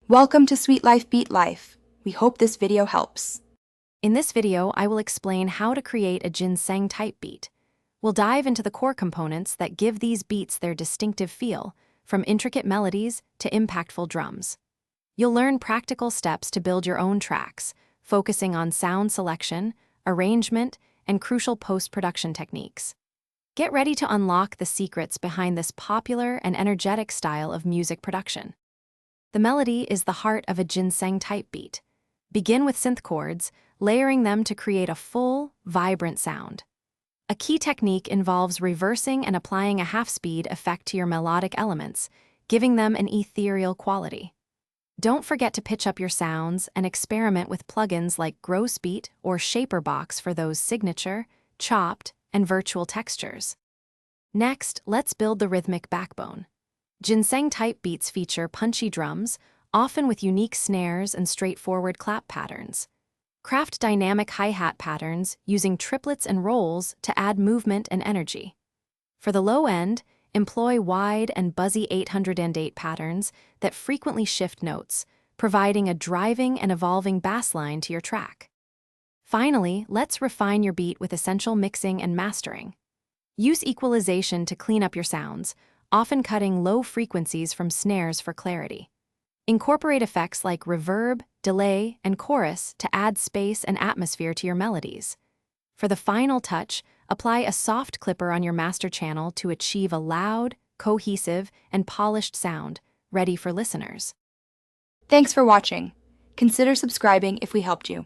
Welcome to Sweet Life Beat Life. We hope this video helps. In this video, I will explain how to create a ginseng type beat. We'll dive into the core components that give these beats their distinctive feel, from intricate melodies to impactful drums. You'll learn practical steps to build your own tracks, focusing on sound selection, arrangement, and crucial post-production techniques. Get ready to unlock the secrets behind this popular and energetic style of music production. The melody is the heart of a ginseng type beat. Begin with synth chords, layering them to create a full, vibrant sound. A key technique involves reversing and applying a half-speed effect to your melodic elements, giving them an ethereal quality. Don't forget to pitch up your sounds and experiment with plugins like Grossbeat or Shaperbox for those signature, chopped, and virtual textures. Next, let's build the rhythmic backbone. Ginseng-type beats feature punchy drums, often with unique snares and straightforward clap patterns. Craft dynamic hi-hat patterns using triplets and rolls to add movement and energy. For the low end, employ wide and buzzy 808 patterns that frequently shift notes, providing a driving and evolving bass line to your track. Finally, let's refine your beat with essential mixing and mastering. Use equalization to clean up your sounds, often cutting low frequencies from snares for clarity. Incorporate effects like reverb, delay, and chorus to add space and atmosphere to your melodies. For the final touch, apply a soft clipper on your master channel to achieve a loud, cohesive, and polished sound, ready for listeners. Thanks for watching. Consider subscribing if we helped you.